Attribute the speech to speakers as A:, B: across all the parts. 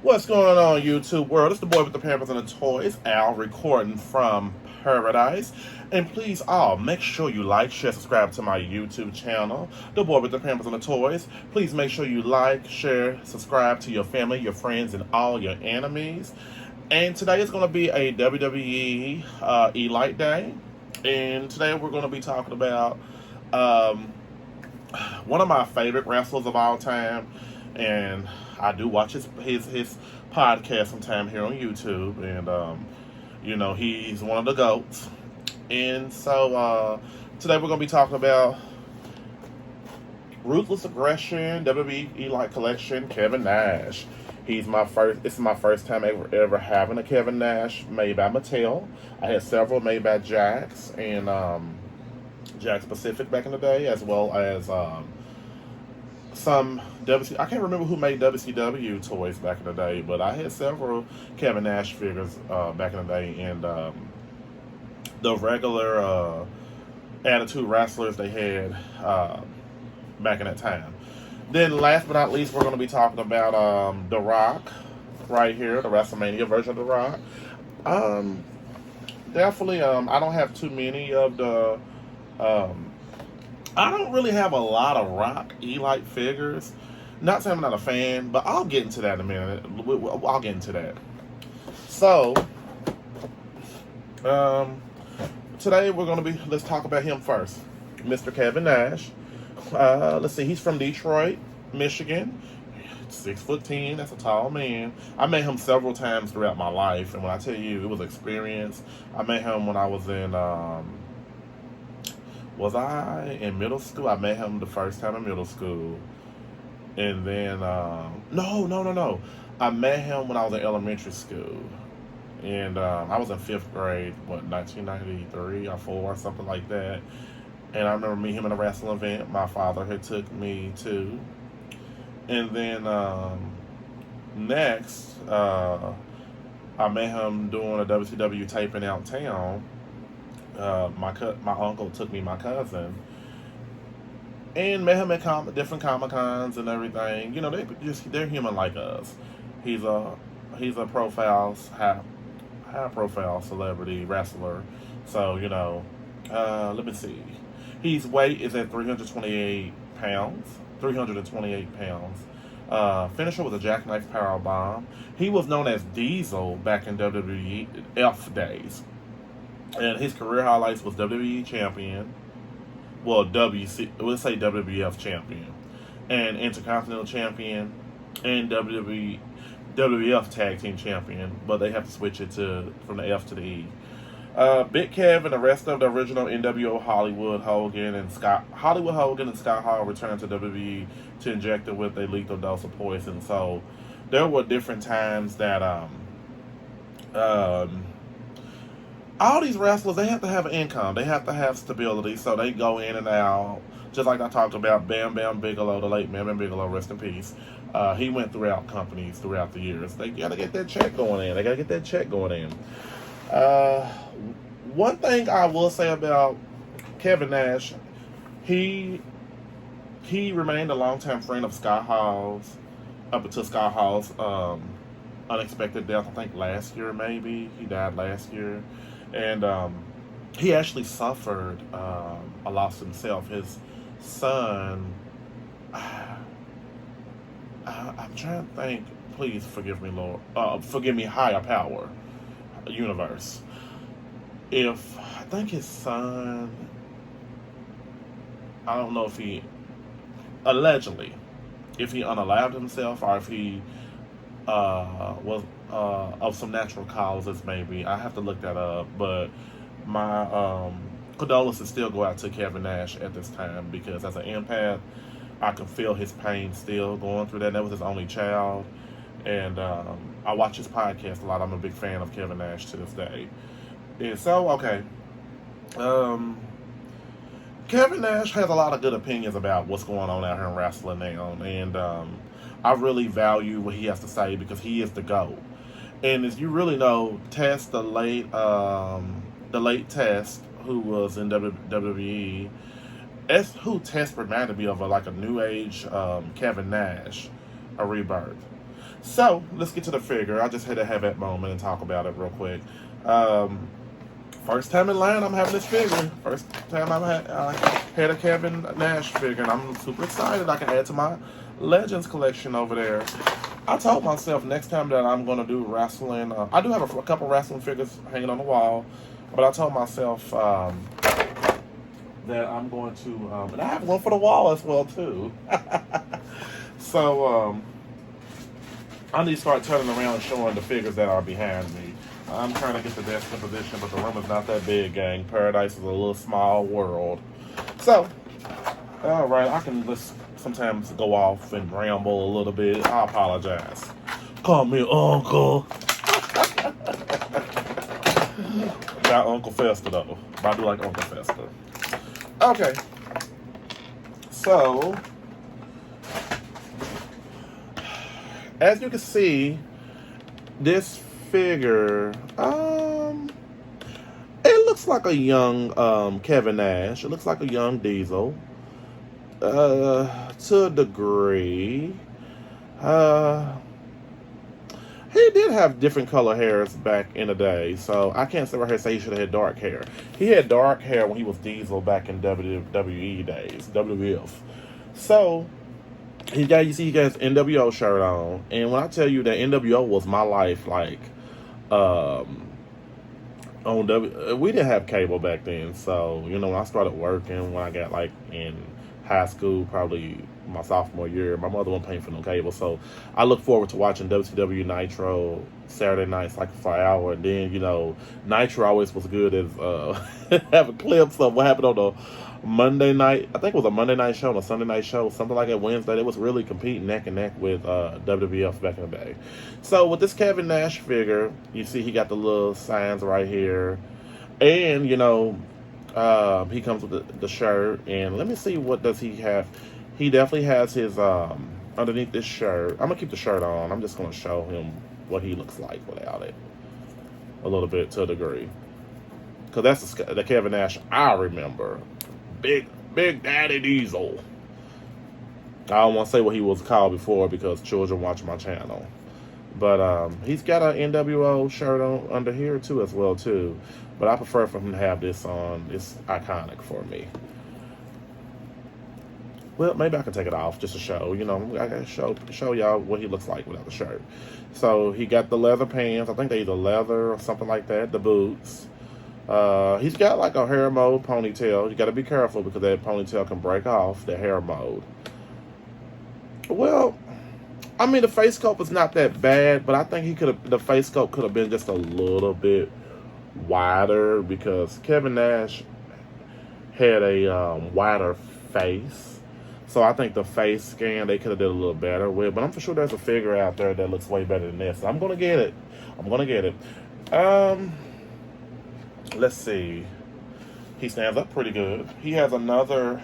A: What's going on, YouTube world? It's the boy with the Pampers and the Toys, Al, recording from paradise. And please, all, make sure you like, share, subscribe to my YouTube channel, the boy with the Pampers and the Toys. Please make sure you like, share, subscribe to your family, your friends, and all your enemies. And today is going to be a WWE Elite Day. And today we're going to be talking about um, one of my favorite wrestlers of all time, and I do watch his podcast sometime here on YouTube, and he's one of the goats. And so today we're gonna be talking about Ruthless Aggression WWE Elite Collection, Kevin Nash. He's my first. This is my first time ever having a Kevin Nash made by Mattel. I had several made by Jax and Jax Pacific back in the day, as well as some WC. I can't remember who made WCW toys back in the day, but I had several Kevin Nash figures back in the day, and the regular Attitude Wrestlers they had back in that time. Then, last but not least, we're going to be talking about The Rock right here, the WrestleMania version of The Rock. Definitely, I don't have too many of the. I don't really have a lot of Rock Elite figures. Not saying I'm not a fan, but I'll get into that in a minute. I'll get into that. So, today we're going to be, let's talk about him first. Mr. Kevin Nash. Let's see, he's from Detroit, Michigan. 6'10", that's a tall man. I met him several times throughout my life, and when I tell you it was experience, I met him when I was in, was I in middle school? I met him the first time in middle school. And then, no. I met him when I was in elementary school. And I was in 5th grade, 1993 or 4 or something like that. And I remember meeting him in a wrestling event my father had took me to. And then next, I met him doing a WCW taping out town. My uncle took me my cousin, and met him at different Comic Cons and everything. You know, they're human like us. He's a high profile celebrity wrestler. So let me see. His weight is at 328 pounds. 328 pounds. Finisher was a jackknife power bomb. He was known as Diesel back in WWF days. And his career highlights was WWE champion, let's say WWF champion, and Intercontinental champion, and WWF tag team champion, but they have to switch it from the F to the E. Big Kev and the rest of the original NWO Hollywood Hogan and Scott Hall returned to WWE to inject it with a lethal dose of poison. So there were different times that all these wrestlers, they have to have an income. They have to have stability, so they go in and out. Just like I talked about Bam Bam Bigelow, the late Bam Bam Bigelow, rest in peace. He went throughout companies throughout the years. They got to get that check going in. One thing I will say about Kevin Nash, he remained a longtime friend of Scott Hall's, up until Scott Hall's unexpected death, I think last year maybe. He died last year. And he actually suffered a loss himself. His son, I'm trying to think, please forgive me, Lord. Forgive me, higher power, universe. I think his son, I don't know if he, allegedly, if he unalived himself or if he was of some natural causes, maybe. I have to look that up, but my condolences still go out to Kevin Nash at this time, because as an empath, I can feel his pain still going through that. And that was his only child, and I watch his podcast a lot. I'm a big fan of Kevin Nash to this day. And so, okay, Kevin Nash has a lot of good opinions about what's going on out here in wrestling now, and I really value what he has to say, because he is the GOAT. And as you really know, Test, the late Test, who was in WWE, Test reminded me of a new age Kevin Nash, a rebirth. So let's get to the figure. I just had to have that moment and talk about it real quick. Um, First time in line, I'm having this figure. First time I had a Kevin Nash figure, and I'm super excited. I can add to my Legends collection over there. I told myself next time that I'm going to do wrestling. I do have a couple wrestling figures hanging on the wall, but I told myself that I'm going to, and I have one for the wall as well too. So I need to start turning around and showing the figures that are behind me. I'm trying to get the desk in position, but the room is not that big, gang. Paradise is a little small world. So, all right, I can just sometimes go off and ramble a little bit. I apologize. Call me Uncle. Not Uncle Fester, though. But I do like Uncle Fester. Okay. So, as you can see, this figure, it looks like a young Kevin Nash. It looks like a young Diesel, to a degree. He did have different color hairs back in the day, so I can't say right here say he should have had dark hair. He had dark hair when he was Diesel back in WWE days, WWF. So you see, he got his NWO shirt on, and when I tell you that NWO was my life, like, we didn't have cable back then, so when I started working, when I got like in high school, probably my sophomore year, my mother wasn't paying for no cable, so I look forward to watching WCW Nitro Saturday nights, like for an hour, and then Nitro always was good as having clips of what happened on the Monday night. I think it was a Monday night show and a Sunday night show, something like that. Wednesday, it was really competing neck and neck with WWF back in the day. So with this Kevin Nash figure, you see he got the little signs right here, and he comes with the shirt. And let me see, what does he have? He definitely has his underneath this shirt. I'm gonna keep the shirt on. I'm just gonna show him what he looks like without it a little bit, to a degree, because that's the Kevin Nash I remember. Big Daddy Diesel. I don't want to say what he was called before because children watch my channel. But he's got an NWO shirt on under here too as well too. But I prefer for him to have this on. It's iconic for me. Well, maybe I can take it off just to show. I can show y'all what he looks like without the shirt. So he got the leather pants. I think they're either leather or something like that. The boots. He's got like a hair mode ponytail. You got to be careful because that ponytail can break off the hair mode. Well, I mean, the face sculpt was not that bad, but I think the face sculpt could have been just a little bit wider because Kevin Nash had a wider face. So I think the face scan they could have did a little better with. But I'm for sure there's a figure out there that looks way better than this. So I'm gonna get it. Let's see. He stands up pretty good. He has another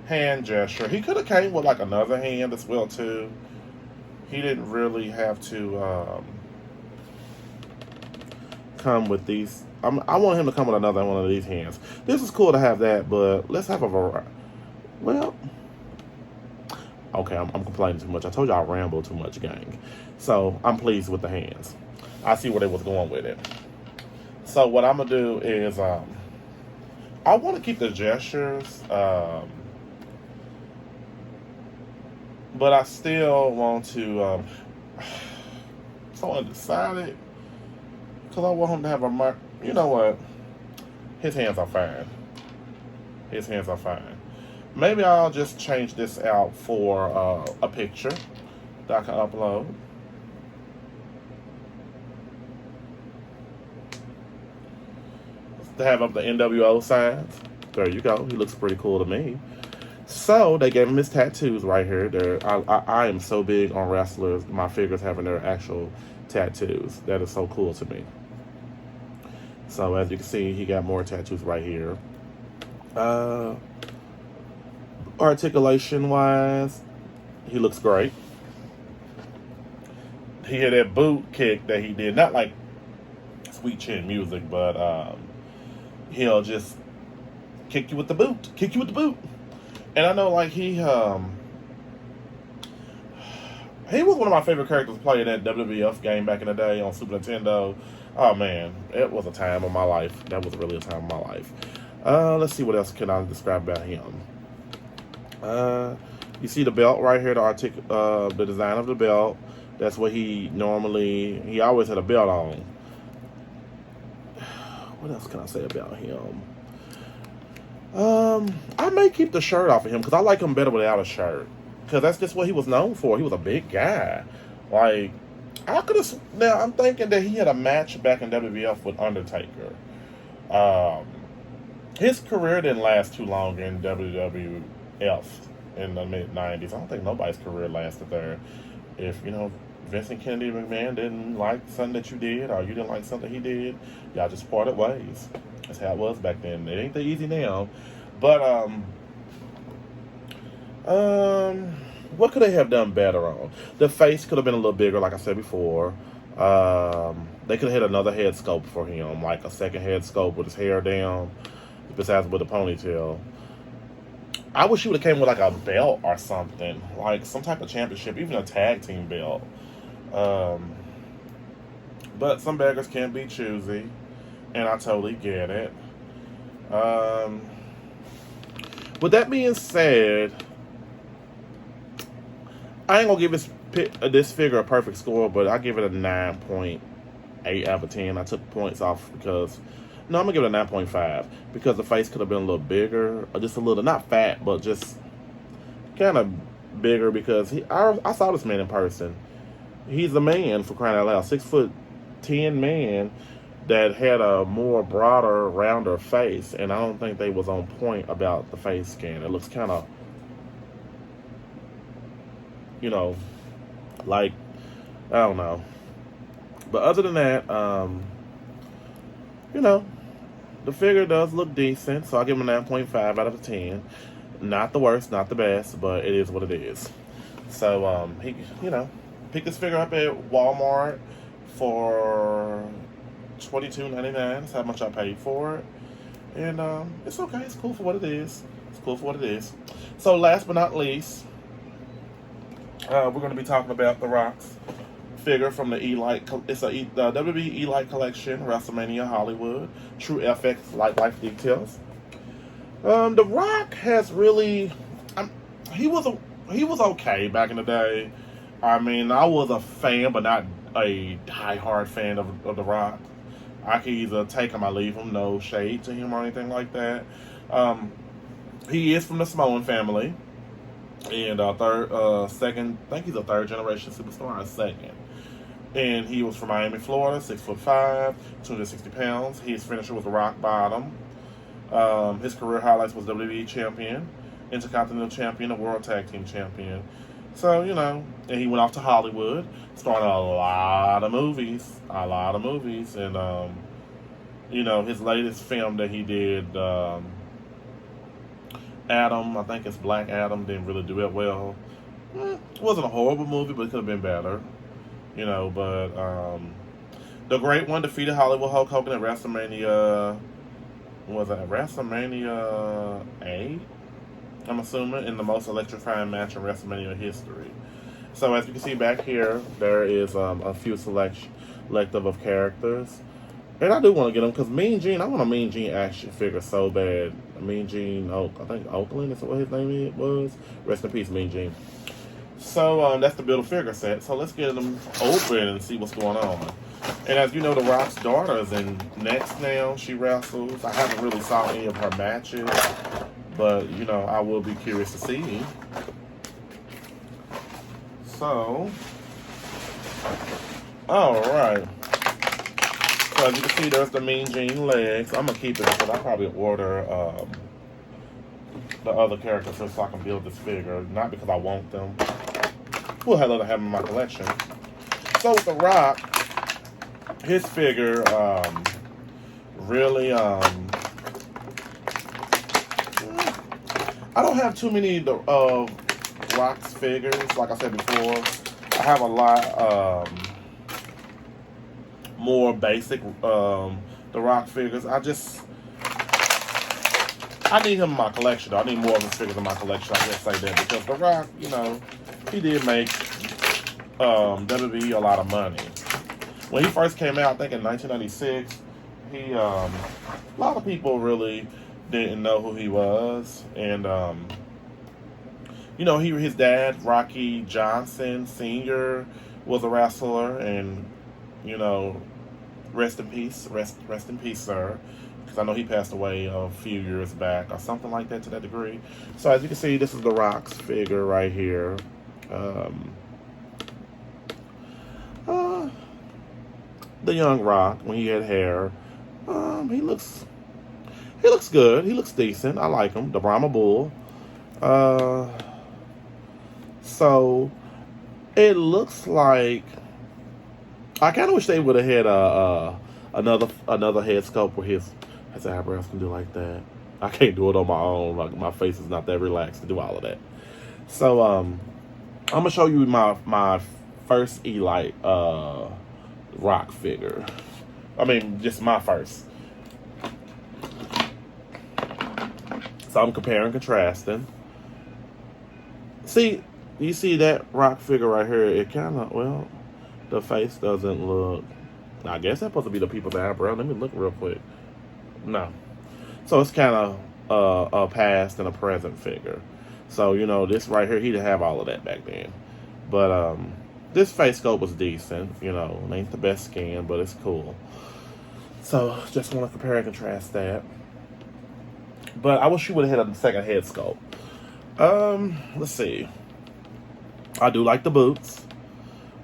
A: hand gesture. He could have came with like another hand as well too. He didn't really have to come with these. I want him to come with another one of these hands. This is cool to have that, but let's have a variety. Well, okay, I'm complaining too much. I told you I ramble too much, gang. So I'm pleased with the hands. I see where they was going with it. So what I'm gonna do is I want to keep the gestures, but I still want to. So undecided because I want him to have a mark. You know what? His hands are fine. Maybe I'll just change this out for a picture that I can upload. To have up the NWO signs. There you go. He looks pretty cool to me. So they gave him his tattoos right here. I am so big on wrestlers, my figures having their actual tattoos. That is so cool to me. So as you can see, he got more tattoos right here. Articulation wise, he looks great. He had that boot kick that he did, not like Sweet Chin Music, but he'll just kick you with the boot. And I know like he He was one of my favorite characters to play in that WWF game back in the day on Super Nintendo. Oh man, it was a time of my life. That was really a time of my life. Let's see what else can I describe about him. You see the belt right here, the design of the belt. That's what he always had a belt on. What else can I say about him? I may keep the shirt off of him because I like him better without a shirt. Because that's just what he was known for. He was a big guy. Like, now I'm thinking that he had a match back in WWF with Undertaker. His career didn't last too long in WWF in the mid-90s. I don't think nobody's career lasted there. If, Vincent Kennedy McMahon didn't like something that you did, or you didn't like something he did, y'all just parted ways. That's how it was back then. It ain't that easy now. But, what could they have done better on? The face could have been a little bigger, like I said before. They could have had another head sculpt for him, like a second head sculpt with his hair down, besides with a ponytail. I wish he would have came with like a belt or something, like some type of championship, even a tag team belt. But some beggars can't be choosy, and I totally get it. With that being said, I ain't gonna give this figure a perfect score, but I give it a 9.8 out of 10. I took points off because I'm gonna give it a 9.5 because the face could have been a little bigger, or just a little, not fat, but just kind of bigger. Because I saw this man in person. He's a man, for crying out loud, 6'10" man that had a more broader, rounder face, and I don't think they was on point about the face scan. It looks kind of, like, I don't know. But other than that, the figure does look decent, so I'll give him a 9.5 out of 10. Not the worst, not the best, but it is what it is. So, he, picked this figure up at Walmart for $22.99. That's how much I paid for it. And it's okay. It's cool for what it is. So last but not least, we're going to be talking about The Rock's figure from the Elite. It's a WWE Elite Collection, WrestleMania Hollywood, True FX Life Details. The Rock has really, he was okay back in the day. I mean, I was a fan, but not a die-hard fan of The Rock. I could either take him or leave him, no shade to him or anything like that. He is from the Samoan family, and second, I think he's a third generation superstar, or second. And he was from Miami, Florida, 6'5", 260 pounds. His finisher was rock bottom. His career highlights was WWE champion, Intercontinental champion, and World Tag Team champion. So, and he went off to Hollywood, starring a lot of movies. And, his latest film that he did, Adam, I think it's Black Adam, didn't really do it well. It wasn't a horrible movie, but it could have been better. But the Great One defeated Hollywood Hulk Hogan at WrestleMania, WrestleMania 8? I'm assuming, in the most electrifying match in WrestleMania history. So as you can see back here, there is a few selective of characters. And I do want to get them because Mean Gene, I want a Mean Gene action figure so bad. Mean Gene, I think Oakland is what his name was. Rest in peace, Mean Gene. So that's the Build-A-Figure set. So let's get them open and see what's going on. And as you know, The Rock's daughter is in next now. She wrestles. I haven't really saw any of her matches. But, I will be curious to see. So, alright. So as you can see, there's the Mean Gene legs. I'm going to keep it because I'll probably order the other characters so I can build this figure. Not because I want them. We'll have to have them in my collection. So with The Rock, his figure really... I don't have too many of Rock's figures. Like I said before, I have a lot more basic The Rock figures. I need him in my collection. I need more of his figures in my collection. I just say that because The Rock, he did make WWE a lot of money. When he first came out, I think in 1996, he a lot of people really didn't know who he was, and his dad Rocky Johnson Sr. was a wrestler, and you know, rest in peace, rest in peace, sir. Because I know he passed away a few years back or something like that to that degree. So as you can see, this is The Rock's figure right here. The young Rock when he had hair. He looks good. He looks decent. I like him. The Brahma Bull. So it looks like I kind of wish they would have had another head sculpt where his eyebrows can do like that. I can't do it on my own. Like my face is not that relaxed to do all of that. So I'm gonna show you my first Eli Rock figure. I mean, just my first. So I'm comparing and contrasting. See, you see that Rock figure right here? It kind of, well, the face doesn't look. I guess that's supposed to be the people's eyebrow. Let me look real quick. No. So it's kind of a past and a present figure. So, you know, this right here, he didn't have all of that back then. But this face sculpt was decent. You know, it ain't the best skin, but it's cool. So just want to compare and contrast that. But I wish you would have had a second head sculpt. Let's see. I do like the boots.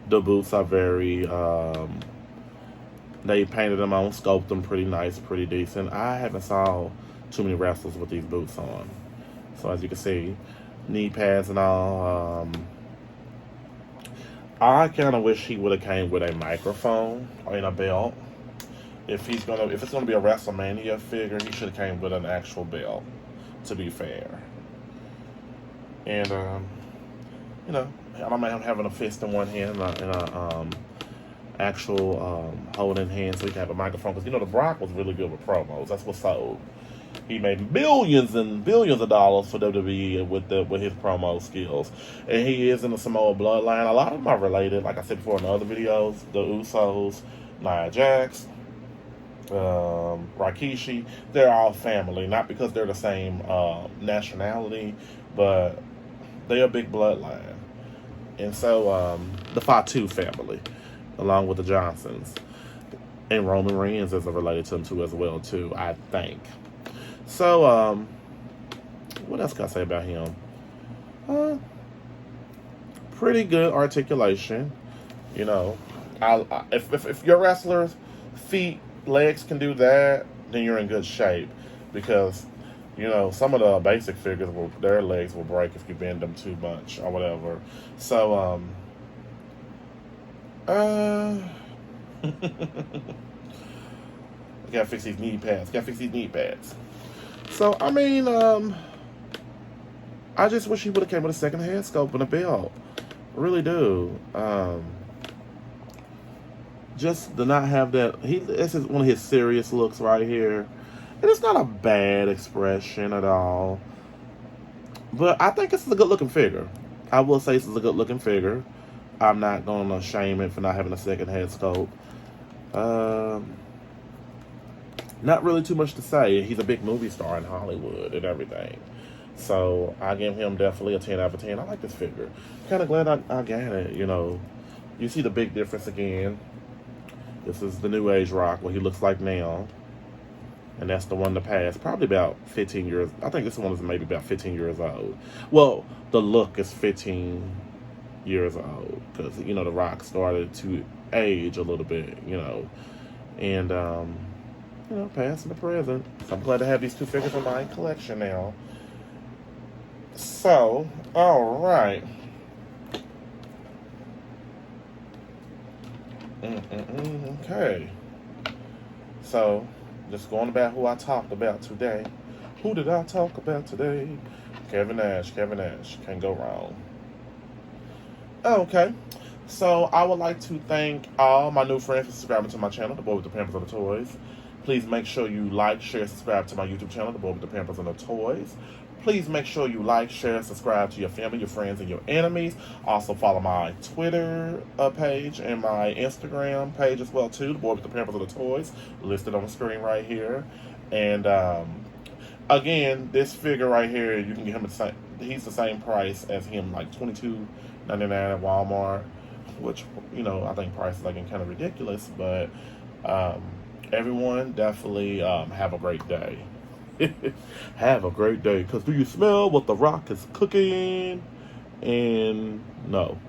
A: The boots are very, they painted them on, sculpted them pretty nice, pretty decent. I haven't saw too many wrestlers with these boots on. So as you can see, knee pads and all. I kind of wish he would have came with a microphone and a belt. If it's gonna be a WrestleMania figure, he should have came with an actual belt. To be fair, and you know, I don't mind him having a fist in one hand and a actual holding hand, so he can have a microphone. Because you know, the Brock was really good with promos. That's what sold. He made billions and billions of dollars for WWE with his promo skills, and he is in the Samoa bloodline. A lot of them are related, like I said before in other videos. The Usos, Nia Jax, Rikishi, they're all family. Not because they're the same nationality, but they're a big bloodline. And so the Fatu family, along with the Johnsons, and Roman Reigns is related to them too as well too, I think. So what else can I say about him? Pretty good articulation. You know, if your wrestlers' feet, legs can do that, then you're in good shape. Because, you know, some of the basic figures, their legs will break if you bend them too much or whatever. So, I gotta fix these knee pads. So, I mean, I just wish he would have came with a second head sculpt and a belt. I really do. Just to not have that. This is one of his serious looks right here. And it's not a bad expression at all. But I think it's a good looking figure. I will say this is a good looking figure. I'm not going to shame it for not having a second head sculpt. Not really too much to say. He's a big movie star in Hollywood and everything. So I give him definitely a 10 out of 10. I like this figure. Kind of glad I got it, you know. You see the big difference again. This is the new age Rock, what he looks like now. And that's the one to pass. Probably about 15 years. I think this one is maybe about 15 years old. Well, the look is 15 years old. Because, you know, the Rock started to age a little bit, you know. And, you know, past and the present. So I'm glad to have these two figures in my collection now. So, all right. Okay. So, just going about who I talked about today. Who did I talk about today? Kevin Nash. Can't go wrong. Okay. So, I would like to thank all my new friends for subscribing to my channel, The Boy with the Pampers and the Toys. Please make sure you like, share, subscribe to my YouTube channel, The Boy with the Pampers and the Toys. Please make sure you like, share, and subscribe to your family, your friends, and your enemies. Also follow my Twitter page and my Instagram page as well too. The Boy with the Pampers of the Toys, listed on the screen right here. And again, this figure right here, you can get him the same. He's the same price as him, like $22.99 at Walmart, which I think prices are getting kind of ridiculous. But everyone, definitely have a great day. Have a great day. Because do you smell what the Rock is cooking? And no.